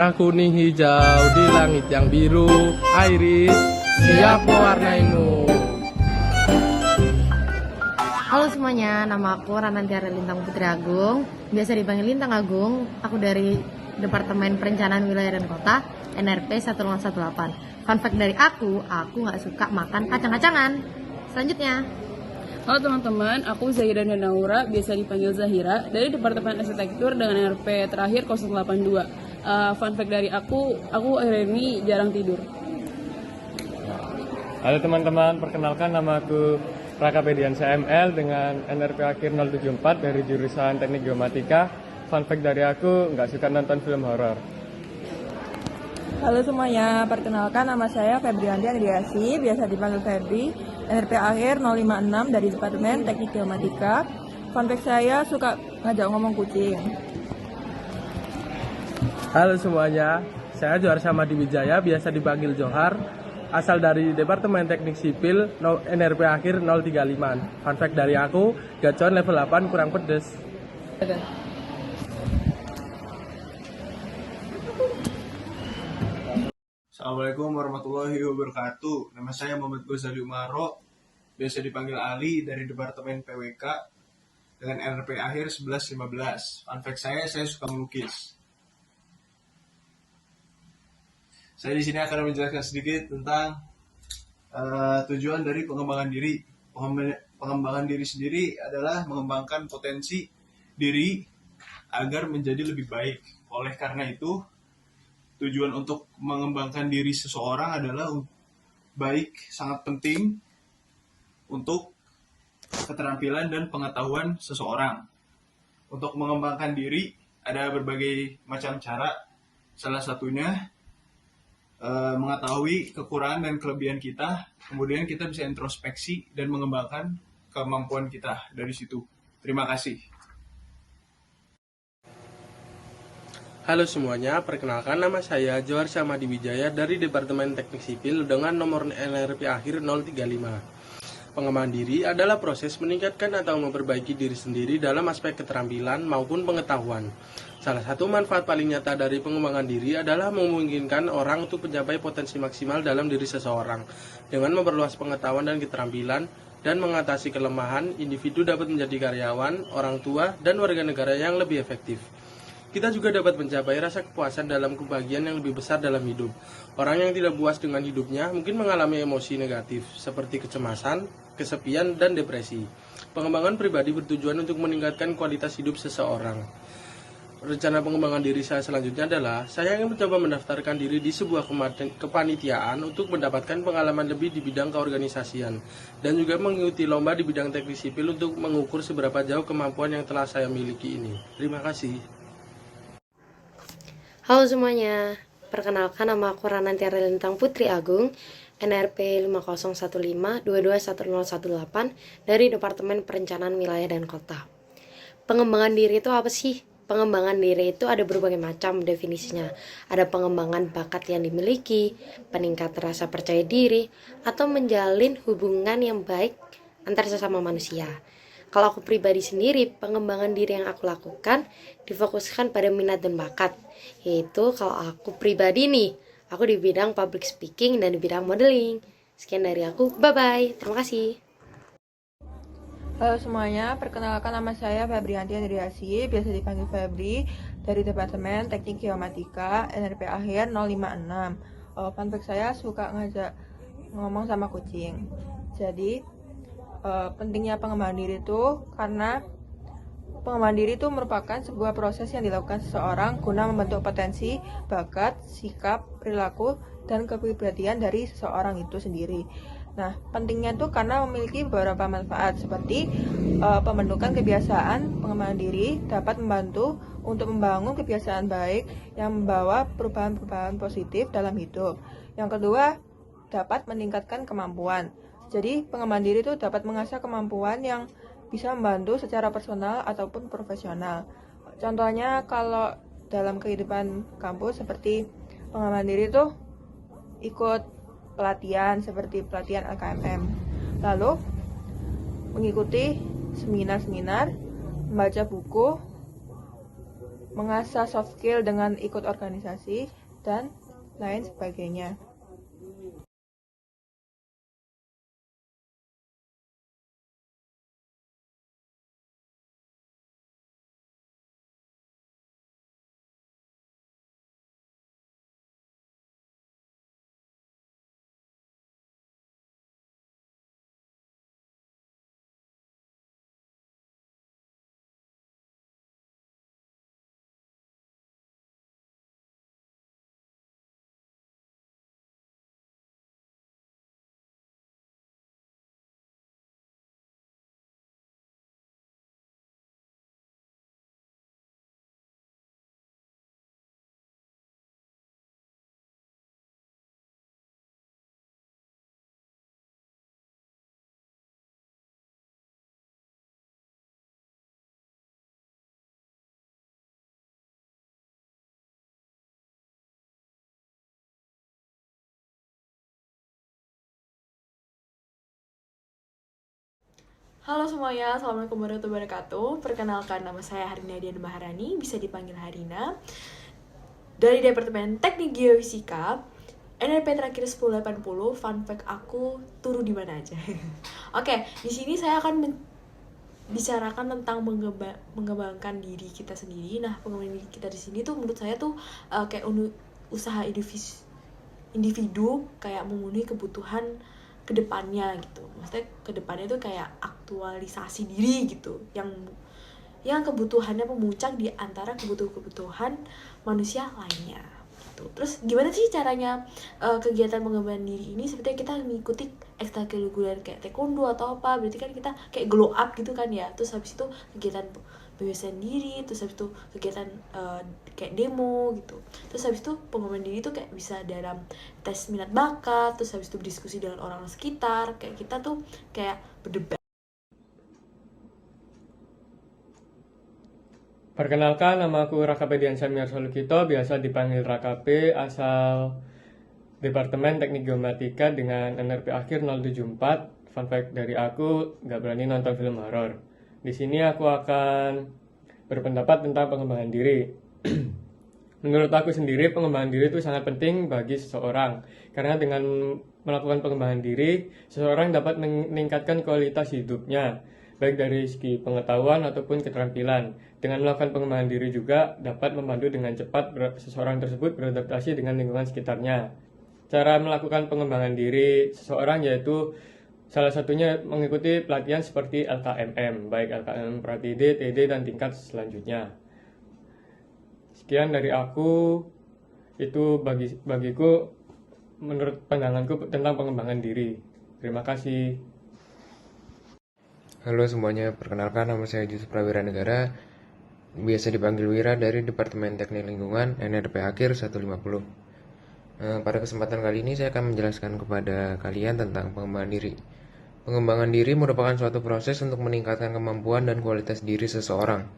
Kuning hijau di langit yang biru, Iris siap mewarnaimu. Halo semuanya, nama aku Ranantiara Lintang Putri Agung, biasa dipanggil Lintang Agung. Aku dari Departemen Perencanaan Wilayah dan Kota, NRP 1018. Fun fact dari aku nggak suka makan kacang-kacangan. Selanjutnya, Halo teman-teman, aku Zahira Naura, biasa dipanggil Zahira, dari Departemen Arsitektur dengan NRP terakhir 082. Fun fact dari aku akhir ini jarang tidur. Halo teman-teman, perkenalkan nama aku Raka Pedian CML dengan NRP akhir 074 dari jurusan Teknik Geomatika. Fun fact dari aku, nggak suka nonton film horor. Halo semuanya, perkenalkan nama saya Febrianti Andriasi, biasa dipanggil Febri, NRP akhir 056 dari Departemen Teknik Geomatika. Fun fact saya suka ngajak ngomong kucing. Halo semuanya, saya Johar Samadi Wijaya, biasa dipanggil Johar, asal dari Departemen Teknik Sipil, NRP akhir 035. Fun fact dari aku, gacon level 8 kurang pedes. Assalamualaikum warahmatullahi wabarakatuh. Nama saya Muhammad Ghazali Umaro, biasa dipanggil Ali dari Departemen PWK dengan NRP akhir 1115. Fun fact saya suka melukis. Saya di sini akan menjelaskan sedikit tentang tujuan dari pengembangan diri. Pengembangan diri sendiri adalah mengembangkan potensi diri agar menjadi lebih baik. Oleh karena itu, tujuan untuk mengembangkan diri seseorang adalah sangat penting untuk keterampilan dan pengetahuan seseorang. Untuk mengembangkan diri ada berbagai macam cara. Salah satunya mengetahui kekurangan dan kelebihan kita, kemudian kita bisa introspeksi dan mengembangkan kemampuan kita dari situ. Terima kasih. Halo semuanya, perkenalkan nama saya Johar Samadi Wijaya dari Departemen Teknik Sipil dengan nomor NRP akhir 035. Pengembangan diri adalah proses meningkatkan atau memperbaiki diri sendiri dalam aspek keterampilan maupun pengetahuan. Salah satu manfaat paling nyata dari pengembangan diri adalah memungkinkan orang untuk mencapai potensi maksimal dalam diri seseorang. Dengan memperluas pengetahuan dan keterampilan dan mengatasi kelemahan, individu dapat menjadi karyawan, orang tua, dan warga negara yang lebih efektif. Kita juga dapat mencapai rasa kepuasan dalam kebahagiaan yang lebih besar dalam hidup. Orang yang tidak puas dengan hidupnya mungkin mengalami emosi negatif, seperti kecemasan, kesepian, dan depresi. Pengembangan pribadi bertujuan untuk meningkatkan kualitas hidup seseorang. Rencana pengembangan diri saya selanjutnya adalah, saya ingin mencoba mendaftarkan diri di sebuah kepanitiaan untuk mendapatkan pengalaman lebih di bidang keorganisasian, dan juga mengikuti lomba di bidang teknik sipil untuk mengukur seberapa jauh kemampuan yang telah saya miliki ini. Terima kasih. halo semuanya, perkenalkan nama aku Ranantiara Lintang Putri Agung, NRP 5015-221018 dari Departemen Perencanaan Wilayah dan Kota. Pengembangan diri itu apa sih? Pengembangan diri itu ada berbagai macam definisinya. Ada pengembangan bakat yang dimiliki, peningkatan rasa percaya diri, atau menjalin hubungan yang baik antar sesama manusia. Kalau aku pribadi sendiri, pengembangan diri yang aku lakukan difokuskan pada minat dan bakat. Yaitu kalau aku pribadi nih, aku di bidang public speaking dan di bidang modeling. Sekian dari aku, bye-bye. Terima kasih. Halo semuanya, perkenalkan nama saya Febrianti Andriasi, biasa dipanggil Febri, dari Departemen Teknik Geomatika, NRP akhir 056. Fun fact saya suka ngajak ngomong sama kucing. Jadi, pentingnya pengembangan diri itu karena pengembangan diri itu merupakan sebuah proses yang dilakukan seseorang guna membentuk potensi, bakat, sikap, perilaku, dan kepribadian dari seseorang itu sendiri. Nah, pentingnya itu karena memiliki beberapa manfaat seperti pembentukan kebiasaan. Pengembangan diri dapat membantu untuk membangun kebiasaan baik yang membawa perubahan-perubahan positif dalam hidup. Yang kedua, dapat meningkatkan kemampuan. Jadi, pengembangan diri itu dapat mengasah kemampuan yang bisa membantu secara personal ataupun profesional. Contohnya kalau dalam kehidupan kampus seperti pengembangan diri itu ikut pelatihan seperti pelatihan LKMM, lalu mengikuti seminar-seminar, membaca buku, mengasah soft skill dengan ikut organisasi, dan lain sebagainya. Halo semuanya, Assalamualaikum warahmatullahi wabarakatuh. Perkenalkan, nama saya Harina Dian Maharani, bisa dipanggil Harina. Dari Departemen Teknik Geofisika, NRP terakhir 1080, fun fact aku turu di mana aja. Oke, di sini saya akan bicarakan tentang mengembangkan diri kita sendiri. Nah, pengembangan diri kita di sini tuh menurut saya tuh kayak usaha individu kayak memenuhi kebutuhan kedepannya gitu. Maksudnya kedepannya itu kayak aktualisasi diri gitu, yang kebutuhannya memuncak di antara kebutuhan manusia lainnya gitu. Terus gimana sih caranya kegiatan pengembangan diri ini? Sepertinya kita mengikuti ekstrakurikuler kayak taekwondo atau apa, berarti kan kita kayak glow up gitu kan ya. Terus habis itu kegiatan pembebasan diri, terus habis itu kegiatan kayak demo gitu. Terus habis itu pengembangan diri itu kayak bisa dalam tes minat bakat, terus habis itu berdiskusi dengan orang sekitar, kayak kita tuh kayak berdebat. Perkenalkan, nama aku Rakape Dian Samir Solukito, biasa dipanggil Rakape, asal Departemen Teknik Geomatika dengan NRP akhir 074. Fun fact dari aku, nggak berani nonton film horor. Di sini aku akan berpendapat tentang pengembangan diri. Menurut aku sendiri, pengembangan diri itu sangat penting bagi seseorang. Karena dengan melakukan pengembangan diri, seseorang dapat meningkatkan kualitas hidupnya, baik dari segi pengetahuan ataupun keterampilan. Dengan melakukan pengembangan diri juga dapat membantu dengan cepat seseorang tersebut beradaptasi dengan lingkungan sekitarnya. Cara melakukan pengembangan diri seseorang yaitu salah satunya mengikuti pelatihan seperti LKMM, baik LKMM Pratide, TD, dan tingkat selanjutnya. Sekian dari aku, itu bagiku menurut pandanganku tentang pengembangan diri. Terima kasih. Halo semuanya, perkenalkan nama saya Yusuf Prawira Negara, biasa dipanggil Wira dari Departemen Teknik Lingkungan NRP akhir 150. Pada kesempatan kali ini saya akan menjelaskan kepada kalian tentang pengembangan diri. Pengembangan diri merupakan suatu proses untuk meningkatkan kemampuan dan kualitas diri seseorang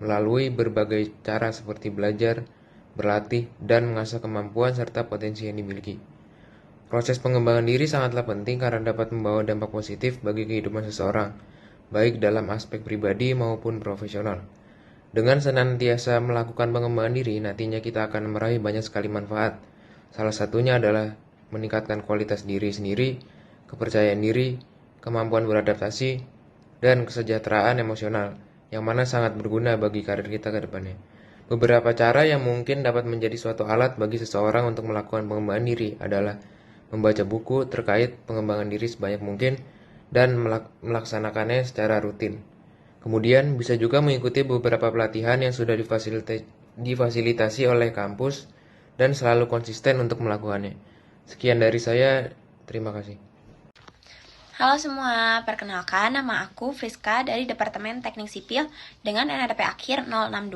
melalui berbagai cara seperti belajar, berlatih, dan mengasah kemampuan serta potensi yang dimiliki. Proses pengembangan diri sangatlah penting karena dapat membawa dampak positif bagi kehidupan seseorang, baik dalam aspek pribadi maupun profesional. Dengan senantiasa melakukan pengembangan diri, nantinya kita akan meraih banyak sekali manfaat. Salah satunya adalah meningkatkan kualitas diri sendiri, kepercayaan diri, kemampuan beradaptasi, dan kesejahteraan emosional, yang mana sangat berguna bagi karir kita ke depannya. Beberapa cara yang mungkin dapat menjadi suatu alat bagi seseorang untuk melakukan pengembangan diri adalah membaca buku terkait pengembangan diri sebanyak mungkin, dan melaksanakannya secara rutin. Kemudian bisa juga mengikuti beberapa pelatihan yang sudah difasilitasi oleh kampus dan selalu konsisten untuk melakukannya. Sekian dari saya, terima kasih. Halo semua, perkenalkan nama aku Friska dari Departemen Teknik Sipil dengan NRP akhir 062.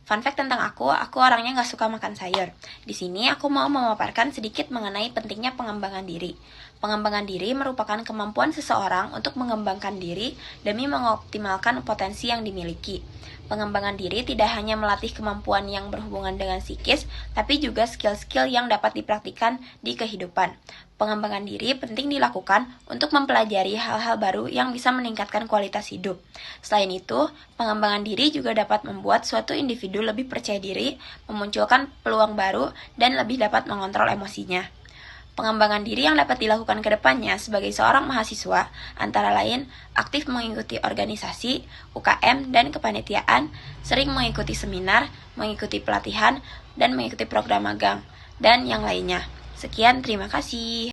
Fun fact tentang aku orangnya nggak suka makan sayur. Di sini aku mau memaparkan sedikit mengenai pentingnya pengembangan diri. Pengembangan diri merupakan kemampuan seseorang untuk mengembangkan diri demi mengoptimalkan potensi yang dimiliki. Pengembangan diri tidak hanya melatih kemampuan yang berhubungan dengan psikis, tapi juga skill-skill yang dapat dipraktikkan di kehidupan. Pengembangan diri penting dilakukan untuk mempelajari hal-hal baru yang bisa meningkatkan kualitas hidup. Selain itu, pengembangan diri juga dapat membuat suatu individu lebih percaya diri, memunculkan peluang baru, dan lebih dapat mengontrol emosinya. Pengembangan diri yang dapat dilakukan ke depannya sebagai seorang mahasiswa antara lain aktif mengikuti organisasi, UKM, dan kepanitiaan, sering mengikuti seminar, mengikuti pelatihan, dan mengikuti program magang, dan yang lainnya. Sekian, terima kasih.